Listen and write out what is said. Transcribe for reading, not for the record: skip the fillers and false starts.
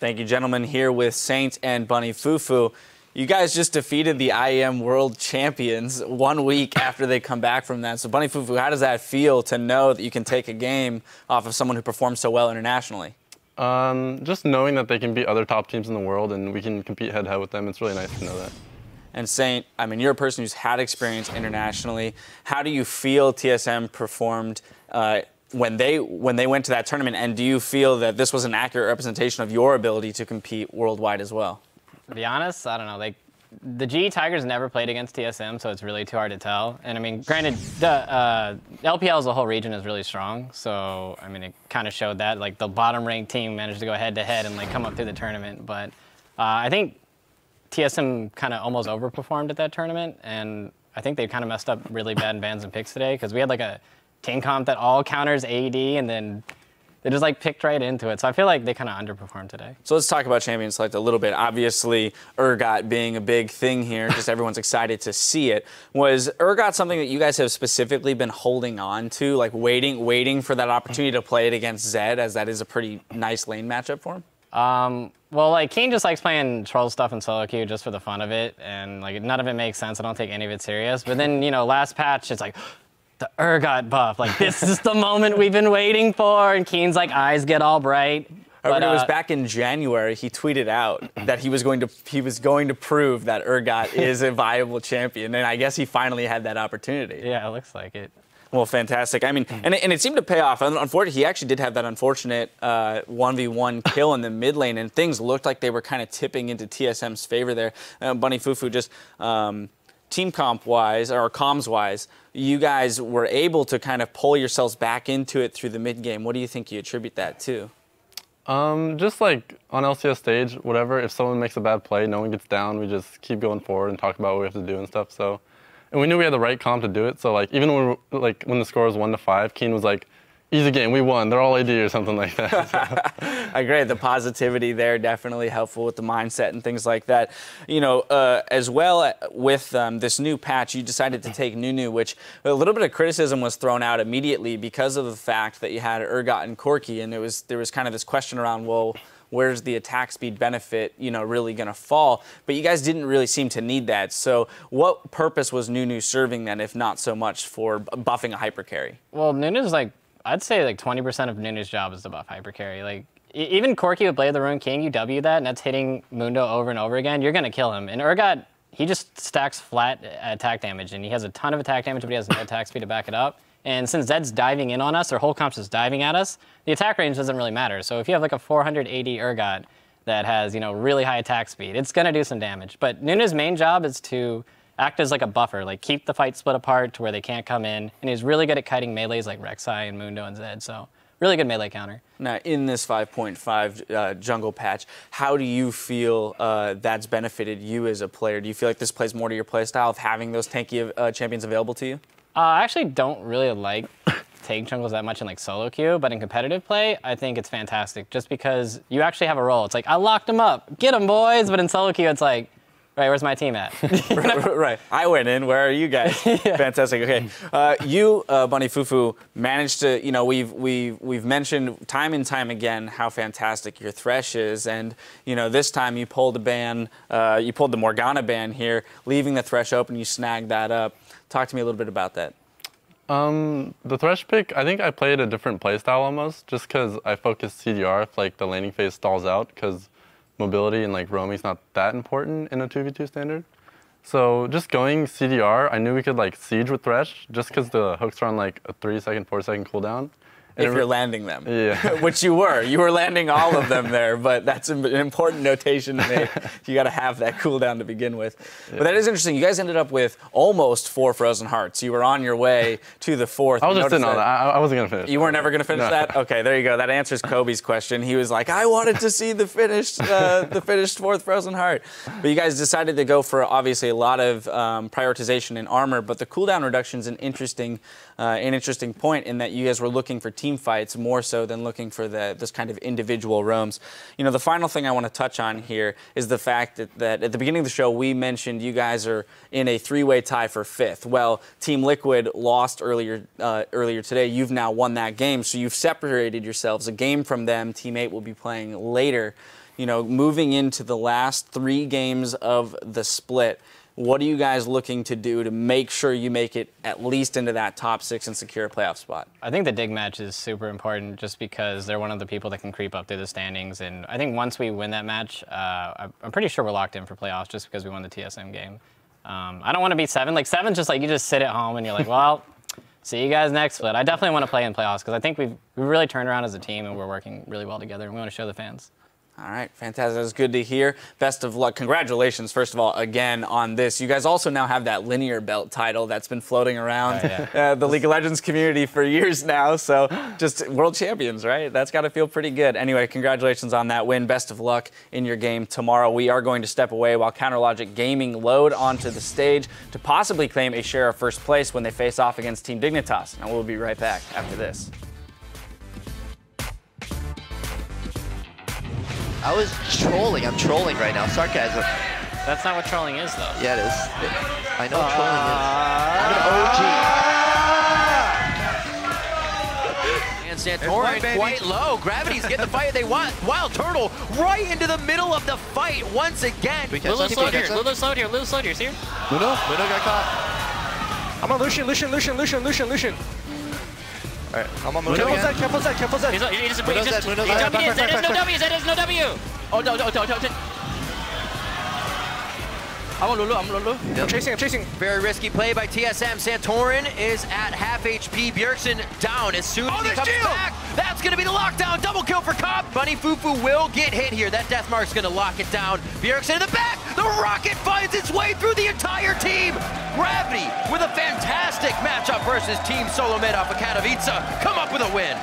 Thank you, gentlemen, here with Saint and Bunny Fufu. You guys just defeated the IEM World Champions 1 week after they come back from that. So, Bunny Fufu, how does that feel to know that you can take a game off of someone who performs so well internationally? Just knowing that they can beat other top teams in the world and we can compete head-to-head with them, it's really nice to know that. And Saint, I mean, you're a person who's had experience internationally. How do you feel TSM performed when they went to that tournament, and do you feel that this was an accurate representation of your ability to compete worldwide as well? To be honest, I don't know. Like, the GE Tigers never played against TSM, so it's really too hard to tell. And I mean, granted, the LPL as a whole region is really strong, so I mean, it kind of showed that. Like, the bottom-ranked team managed to go head-to-head and like come up through the tournament. But I think TSM kind of almost overperformed at that tournament, and I think they kind of messed up really bad in bans and picks today because we had like a team comp that all counters AED, and then they just like picked right into it. So I feel like they kind of underperformed today. So let's talk about Champion Select a little bit. Obviously, Urgot being a big thing here, just everyone's excited to see it. Was Urgot something that you guys have specifically been holding on to, like waiting for that opportunity to play it against Zed, as that is a pretty nice lane matchup for him? Well, like, Keen just likes playing troll stuff in solo queue just for the fun of it, and like none of it makes sense. I don't take any of it serious. But then, you know, last patch, it's like, the Urgot buff, like, this is the moment we've been waiting for, and Keen's like eyes get all bright. But it was back in January. He tweeted out that he was going to prove that Urgot is a viable champion, and I guess he finally had that opportunity. Yeah, it looks like it. Well, fantastic. I mean, and it seemed to pay off. Unfortunately, he actually did have that unfortunate 1v1 kill in the mid lane, and things looked like they were kind of tipping into TSM's favor there. Bunny Fufu, just team comp-wise, or comms-wise, you guys were able to kind of pull yourselves back into it through the mid game. What do you think you attribute that to? Just like on LCS stage, whatever, if someone makes a bad play, no one gets down, we just keep going forward and talk about what we have to do and stuff. So, and we knew we had the right comp to do it. So like, even when the score was 1-5, Keen was like, easy game, we won. They're all AD or something like that. So. I agree. The positivity there definitely helpful with the mindset and things like that. You know, as well with this new patch, you decided to take Nunu, which a little bit of criticism was thrown out immediately because of the fact that you had Urgot and Corki, and there was kind of this question around, well, where's the attack speed benefit, you know, really going to fall? But you guys didn't really seem to need that. So what purpose was Nunu serving then, if not so much for buffing a hyper carry? Well, Nunu's like, I'd say like 20% of Nunu's job is to buff hyper carry. Like, even Corki with Blade of the Ruined King, you W that, and that's hitting Mundo over and over again, you're going to kill him. And Urgot, he just stacks flat attack damage, and he has a ton of attack damage, but he has no attack speed to back it up. And since Zed's diving in on us, their whole comp's just diving at us, the attack range doesn't really matter. So if you have like a 480 Urgot that has, you know, really high attack speed, it's going to do some damage. But Nunu's main job is to act as like a buffer, like keep the fight split apart to where they can't come in. And he's really good at kiting melees like Rek'Sai and Mundo and Zed. So really good melee counter. Now, in this 5.5 jungle patch, how do you feel that's benefited you as a player? Do you feel like this plays more to your play style of having those tanky champions available to you? I actually don't really like tank jungles that much in like solo queue, but in competitive play, I think it's fantastic just because you actually have a role. It's like, I locked him up, get him, boys. But in solo queue, it's like, right, where's my team at? Right. I went in. Where are you guys? Yeah. Fantastic. Okay. You, Bunny Fufu, managed to, you know, we've mentioned time and time again how fantastic your Thresh is. And, you know, this time you pulled a ban, you pulled the Morgana ban here, leaving the Thresh open. You snagged that up. Talk to me a little bit about that. The Thresh pick, I think I played a different playstyle almost, just because I focused CDR if like the laning phase stalls out, because mobility and like roaming is not that important in a 2v2 standard. So just going CDR, I knew we could like siege with Thresh just because the hooks are on like a 3-second, 4-second cooldown. If you're landing them. Yeah. Which you were. You were landing all of them there, but that's an important notation to make. You got to have that cooldown to begin with. Yeah. But that is interesting. You guys ended up with almost 4 Frozen Hearts. You were on your way to the 4th. I was just sitting on that. I wasn't going to finish. You weren't ever going to finish that? Okay, there you go. That answers Kobe's question. He was like, I wanted to see the finished 4th Frozen Heart. But you guys decided to go for, obviously, a lot of prioritization in armor, but the cooldown reduction is an interesting point in that you guys were looking for team fights more so than looking for this kind of individual roams. You know, the final thing I want to touch on here is the fact that at the beginning of the show we mentioned you guys are in a 3-way tie for 5th. Well, Team Liquid lost earlier today. You've now won that game, so you've separated yourselves a game from them. Team 8 will be playing later. you know, moving into the last 3 games of the split, what are you guys looking to do to make sure you make it at least into that top 6 and secure a playoff spot? I think the dig match is super important just because they're one of the people that can creep up through the standings. And I think once we win that match, I'm pretty sure we're locked in for playoffs just because we won the TSM game. I don't want to be 7. Like 7's just like you just sit at home and you're like, well, see you guys next split. I definitely want to play in playoffs because I think we've really turned around as a team and we're working really well together and we want to show the fans. All right, fantastic. That's good to hear. Best of luck. Congratulations, first of all, again on this. You guys also now have that linear belt title that's been floating around the League of Legends community for years now. So just world champions, right? That's got to feel pretty good. Anyway, congratulations on that win. Best of luck in your game tomorrow. We are going to step away while CounterLogic Gaming load onto the stage to possibly claim a share of first place when they face off against Team Dignitas. And we'll be right back after this. I was trolling. I'm trolling right now. Sarcasm. That's not what trolling is, though. Yeah, it is. I know what trolling is. I'm an OG. And Santorin quite low. Gravity's getting the fight they want. Wild Turtle right into the middle of the fight once again. Lulu slowed here. Lulu slowed here. Lulu slowed here. See her? Lulu got caught. I'm on Lucian. All right, I'm on Muno. Careful set. He just That is no W. That is no W. Oh, no. I'm on Lulu. Yep. I'm chasing. Very risky play by TSM. Santorin is at half HP. Bjergsen down as soon as he comes back. That's going to be the lockdown. Double kill for Cop. Bunny Fufu will get hit here. That death mark's going to lock it down. Bjergsen in the back. The rocket finds its way through the entire team. Gravity with a fantastic matchup versus Team Solo Mid off of Katowice. Come up with a win.